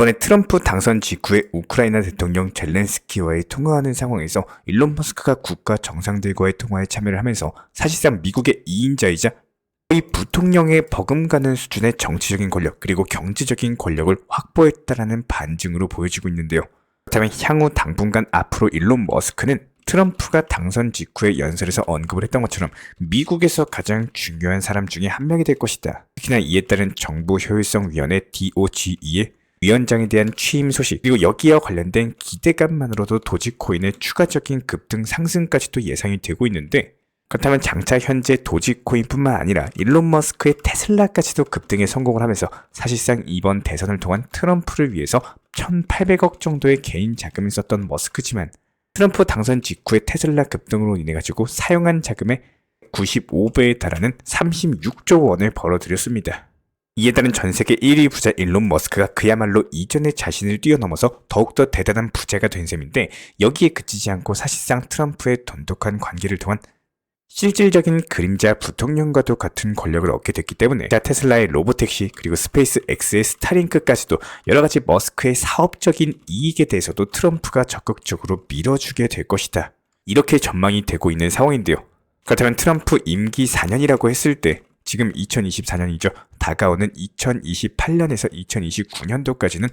이번에 트럼프 당선 직후에 우크라이나 대통령 젤렌스키와의 통화하는 상황에서 일론 머스크가 국가 정상들과의 통화에 참여를 하면서 사실상 미국의 2인자이자 거의 부통령에 버금가는 수준의 정치적인 권력 그리고 경제적인 권력을 확보했다라는 반증으로 보여지고 있는데요. 그렇다면 향후 당분간 앞으로 일론 머스크는 트럼프가 당선 직후에 연설에서 언급을 했던 것처럼 미국에서 가장 중요한 사람 중에 한 명이 될 것이다. 특히나 이에 따른 정부효율성위원회 DOGE의 위원장에 대한 취임 소식 그리고 여기와 관련된 기대감만으로도 도지코인의 추가적인 급등 상승까지도 예상이 되고 있는데 그렇다면 장차 현재 도지코인뿐만 아니라 일론 머스크의 테슬라까지도 급등에 성공을 하면서 사실상 이번 대선을 통한 트럼프를 위해서 1,800억 정도의 개인 자금을 썼던 머스크지만 트럼프 당선 직후의 테슬라 급등으로 인해 가지고 사용한 자금의 95배에 달하는 36조 원을 벌어들였습니다. 이에 따른 전세계 1위 부자 일론 머스크가 그야말로 이전의 자신을 뛰어넘어서 더욱더 대단한 부자가 된 셈인데 여기에 그치지 않고 사실상 트럼프의 돈독한 관계를 통한 실질적인 그림자 부통령과도 같은 권력을 얻게 됐기 때문에 테슬라의 로보택시 그리고 스페이스 X의 스타링크까지도 여러가지 머스크의 사업적인 이익에 대해서도 트럼프가 적극적으로 밀어주게 될 것이다. 이렇게 전망이 되고 있는 상황인데요. 그렇다면 트럼프 임기 4년이라고 했을 때 지금 2024년이죠. 다가오는 2028년에서 2029년도까지는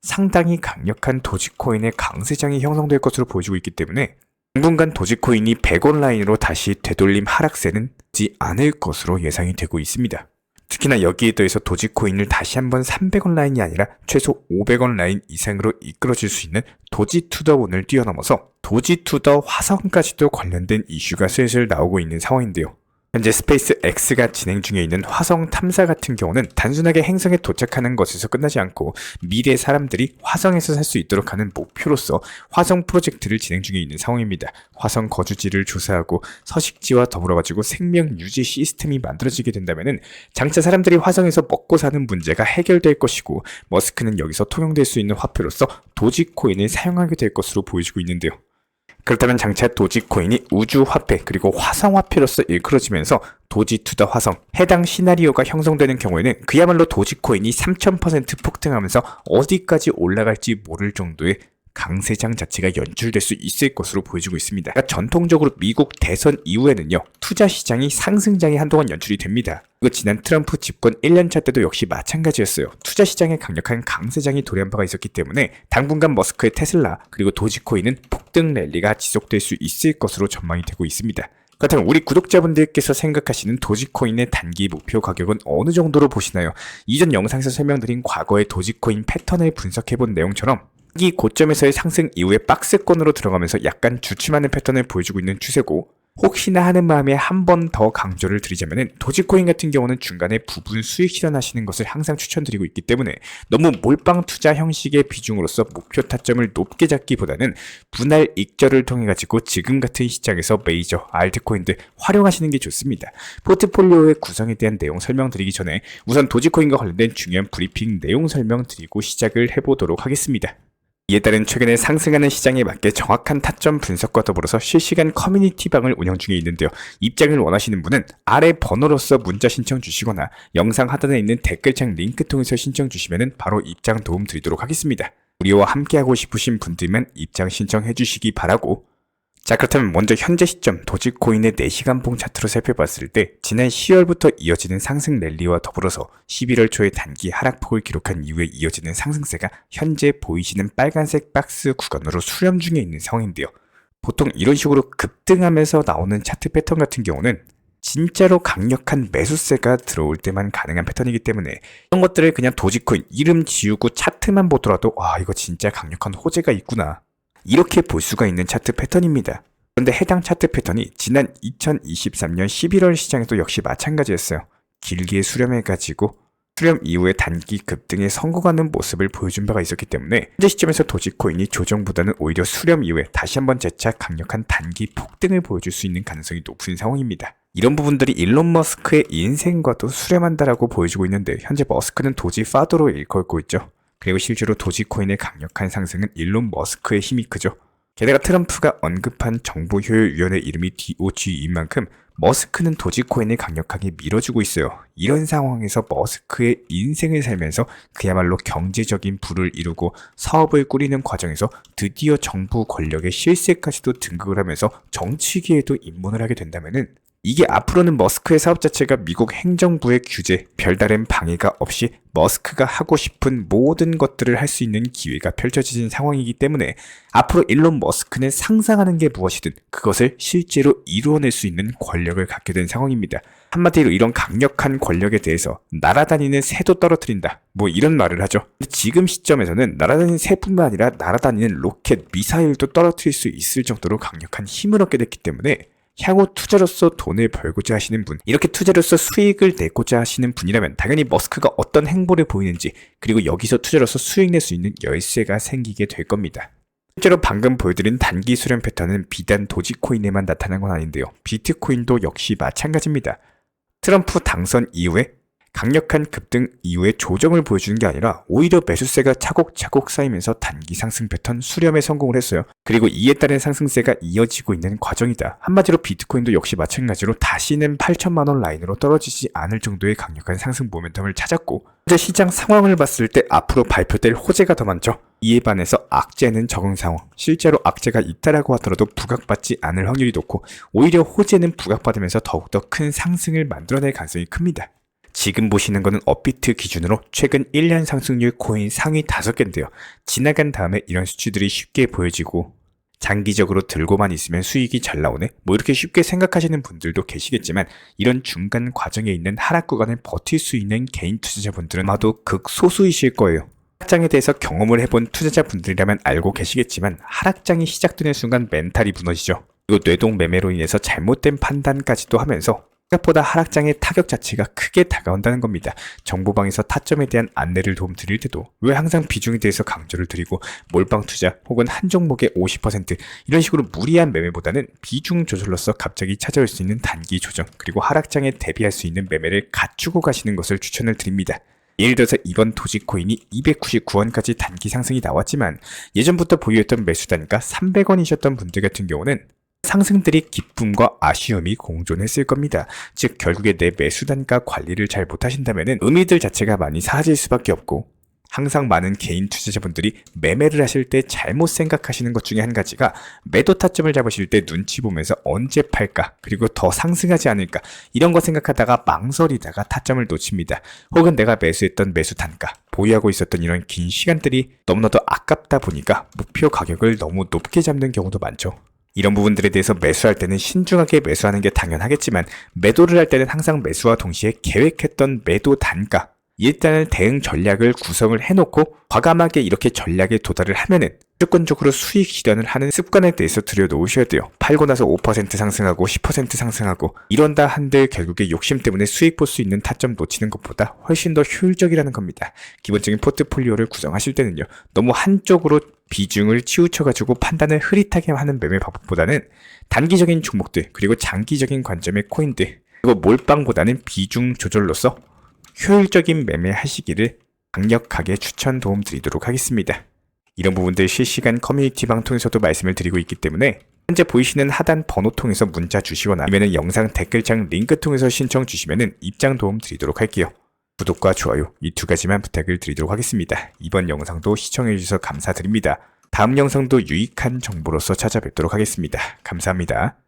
상당히 강력한 도지코인의 강세장이 형성될 것으로 보여지고 있기 때문에 당분간 도지코인이 100원 라인으로 다시 되돌림 하락세는 지 않을 것으로 예상이 되고 있습니다. 특히나 여기에 더해서 도지코인을 다시 한번 300원 라인이 아니라 최소 500원 라인 이상으로 이끌어줄 수 있는 도지투더원을 뛰어넘어서 도지투더 화성까지도 관련된 이슈가 슬슬 나오고 있는 상황인데요. 현재 스페이스 X가 진행 중에 있는 화성 탐사 같은 경우는 단순하게 행성에 도착하는 것에서 끝나지 않고 미래 사람들이 화성에서 살 수 있도록 하는 목표로서 화성 프로젝트를 진행 중에 있는 상황입니다. 화성 거주지를 조사하고 서식지와 더불어가지고 생명 유지 시스템이 만들어지게 된다면은 장차 사람들이 화성에서 먹고 사는 문제가 해결될 것이고 머스크는 여기서 통용될 수 있는 화폐로서 도지코인을 사용하게 될 것으로 보여지고 있는데요. 그렇다면 장차 도지코인이 우주화폐 그리고 화성화폐로서 일컬어지면서 도지투더 화성 해당 시나리오가 형성되는 경우에는 그야말로 도지코인이 3000% 폭등하면서 어디까지 올라갈지 모를 정도의 강세장 자체가 연출될 수 있을 것으로 보여지고 있습니다. 그러니까 전통적으로 미국 대선 이후에는요 투자 시장이 상승장이 한동안 연출이 됩니다. 그리고 지난 트럼프 집권 1년차 때도 역시 마찬가지였어요. 투자 시장에 강력한 강세장이 도래한 바가 있었기 때문에 당분간 머스크의 테슬라 그리고 도지코인은 폭등 랠리가 지속될 수 있을 것으로 전망이 되고 있습니다. 그렇다면 우리 구독자분들께서 생각하시는 도지코인의 단기 목표 가격은 어느 정도로 보시나요? 이전 영상에서 설명드린 과거의 도지코인 패턴을 분석해본 내용처럼 이 고점에서의 상승 이후에 박스권으로 들어가면서 약간 주춤하는 패턴을 보여주고 있는 추세고 혹시나 하는 마음에 한 번 더 강조를 드리자면 도지코인 같은 경우는 중간에 부분 수익 실현하시는 것을 항상 추천드리고 있기 때문에 너무 몰빵 투자 형식의 비중으로서 목표 타점을 높게 잡기보다는 분할 익절을 통해 가지고 지금 같은 시장에서 메이저 알트코인들 활용하시는 게 좋습니다. 포트폴리오의 구성에 대한 내용 설명드리기 전에 우선 도지코인과 관련된 중요한 브리핑 내용 설명드리고 시작을 해보도록 하겠습니다. 이에 따른 최근에 상승하는 시장에 맞게 정확한 타점 분석과 더불어서 실시간 커뮤니티방을 운영 중에 있는데요. 입장을 원하시는 분은 아래 번호로서 문자 신청 주시거나 영상 하단에 있는 댓글창 링크 통해서 신청 주시면 바로 입장 도움 드리도록 하겠습니다. 우리와 함께하고 싶으신 분들만 입장 신청해 주시기 바라고 자 그렇다면 먼저 현재 시점 도지코인의 4시간봉 차트로 살펴봤을 때 지난 10월부터 이어지는 상승 랠리와 더불어서 11월 초에 단기 하락폭을 기록한 이후에 이어지는 상승세가 현재 보이시는 빨간색 박스 구간으로 수렴 중에 있는 상황인데요. 보통 이런 식으로 급등하면서 나오는 차트 패턴 같은 경우는 진짜로 강력한 매수세가 들어올 때만 가능한 패턴이기 때문에 이런 것들을 그냥 도지코인 이름 지우고 차트만 보더라도 와 이거 진짜 강력한 호재가 있구나 이렇게 볼 수가 있는 차트 패턴입니다. 그런데 해당 차트 패턴이 지난 2023년 11월 시장에도 역시 마찬가지였어요. 길게 수렴해가지고 수렴 이후에 단기 급등에 성공하는 모습을 보여준 바가 있었기 때문에 현재 시점에서 도지코인이 조정보다는 오히려 수렴 이후에 다시 한번 재차 강력한 단기 폭등을 보여줄 수 있는 가능성이 높은 상황입니다. 이런 부분들이 일론 머스크의 인생과도 수렴한다라고 보여주고 있는데 현재 머스크는 도지 파더로 일컬고 있죠. 그리고 실제로 도지코인의 강력한 상승은 일론 머스크의 힘이 크죠. 게다가 트럼프가 언급한 정보효율위원회 이름이 DOG인 만큼 머스크는 도지코인을 강력하게 밀어주고 있어요. 이런 상황에서 머스크의 인생을 살면서 그야말로 경제적인 부를 이루고 사업을 꾸리는 과정에서 드디어 정부 권력의 실세까지도 등극을 하면서 정치계에도 입문을 하게 된다면은 이게 앞으로는 머스크의 사업 자체가 미국 행정부의 규제, 별다른 방해가 없이 머스크가 하고 싶은 모든 것들을 할 수 있는 기회가 펼쳐진 상황이기 때문에 앞으로 일론 머스크는 상상하는 게 무엇이든 그것을 실제로 이루어낼 수 있는 권력을 갖게 된 상황입니다. 한마디로 이런 강력한 권력에 대해서 날아다니는 새도 떨어뜨린다. 뭐 이런 말을 하죠. 지금 시점에서는 날아다니는 새뿐만 아니라 날아다니는 로켓, 미사일도 떨어뜨릴 수 있을 정도로 강력한 힘을 얻게 됐기 때문에 향후 투자로서 돈을 벌고자 하시는 분, 이렇게 투자로서 수익을 내고자 하시는 분이라면 당연히 머스크가 어떤 행보를 보이는지, 그리고 여기서 투자로서 수익 낼 수 있는 열쇠가 생기게 될 겁니다. 실제로 방금 보여드린 단기 수렴 패턴은 비단 도지코인에만 나타난 건 아닌데요. 비트코인도 역시 마찬가지입니다. 트럼프 당선 이후에 강력한 급등 이후에 조정을 보여주는 게 아니라 오히려 매수세가 차곡차곡 쌓이면서 단기 상승 패턴 수렴에 성공을 했어요. 그리고 이에 따른 상승세가 이어지고 있는 과정이다. 한마디로 비트코인도 역시 마찬가지로 다시는 8천만 원 라인으로 떨어지지 않을 정도의 강력한 상승 모멘텀을 찾았고, 현재 시장 상황을 봤을 때 앞으로 발표될 호재가 더 많죠. 이에 반해서 악재는 적응 상황, 실제로 악재가 있다라고 하더라도 부각받지 않을 확률이 높고 오히려 호재는 부각받으면서 더욱더 큰 상승을 만들어낼 가능성이 큽니다. 지금 보시는 거는 업비트 기준으로 최근 1년 상승률 코인 상위 5개인데요. 지나간 다음에 이런 수치들이 쉽게 보여지고 장기적으로 들고만 있으면 수익이 잘 나오네? 뭐 이렇게 쉽게 생각하시는 분들도 계시겠지만 이런 중간 과정에 있는 하락 구간을 버틸 수 있는 개인 투자자분들은 아마도 극소수이실 거예요. 하락장에 대해서 경험을 해본 투자자분들이라면 알고 계시겠지만 하락장이 시작되는 순간 멘탈이 무너지죠. 그리고 뇌동 매매로 인해서 잘못된 판단까지도 하면서 생각보다 하락장의 타격 자체가 크게 다가온다는 겁니다. 정보방에서 타점에 대한 안내를 도움 드릴 때도 왜 항상 비중에 대해서 강조를 드리고 몰빵 투자 혹은 한 종목의 50% 이런 식으로 무리한 매매보다는 비중 조절로서 갑자기 찾아올 수 있는 단기 조정, 그리고 하락장에 대비할 수 있는 매매를 갖추고 가시는 것을 추천을 드립니다. 예를 들어서 이번 도지코인이 299원까지 단기 상승이 나왔지만 예전부터 보유했던 매수단가 300원이셨던 분들 같은 경우는 상승들이 기쁨과 아쉬움이 공존했을 겁니다. 즉 결국에 내 매수단가 관리를 잘 못하신다면 의미들 자체가 많이 사라질 수밖에 없고, 항상 많은 개인 투자자분들이 매매를 하실 때 잘못 생각하시는 것 중에 한 가지가 매도 타점을 잡으실 때 눈치 보면서 언제 팔까, 그리고 더 상승하지 않을까 이런 거 생각하다가 망설이다가 타점을 놓칩니다. 혹은 내가 매수했던 매수 단가, 보유하고 있었던 이런 긴 시간들이 너무나도 아깝다 보니까 목표 가격을 너무 높게 잡는 경우도 많죠. 이런 부분들에 대해서 매수할 때는 신중하게 매수하는 게 당연하겠지만 매도를 할 때는 항상 매수와 동시에 계획했던 매도 단가, 일단은 대응 전략을 구성을 해놓고 과감하게 이렇게 전략에 도달을 하면은 무조건적으로 수익 실현을 하는 습관에 대해서 들여놓으셔야 돼요. 팔고 나서 5% 상승하고 10% 상승하고 이런다 한들 결국에 욕심 때문에 수익 볼 수 있는 타점 놓치는 것보다 훨씬 더 효율적이라는 겁니다. 기본적인 포트폴리오를 구성하실 때는요, 너무 한쪽으로 비중을 치우쳐가지고 판단을 흐릿하게 하는 매매 방법보다는 단기적인 종목들, 그리고 장기적인 관점의 코인들, 그리고 몰빵보다는 비중 조절로서 효율적인 매매 하시기를 강력하게 추천 도움 드리도록 하겠습니다. 이런 부분들 실시간 커뮤니티 방 통해서도 말씀을 드리고 있기 때문에 현재 보이시는 하단 번호 통해서 문자 주시거나 아니면 영상 댓글창 링크 통해서 신청 주시면 입장 도움 드리도록 할게요. 구독과 좋아요 이 2가지만 부탁을 드리도록 하겠습니다. 이번 영상도 시청해주셔서 감사드립니다. 다음 영상도 유익한 정보로서 찾아뵙도록 하겠습니다. 감사합니다.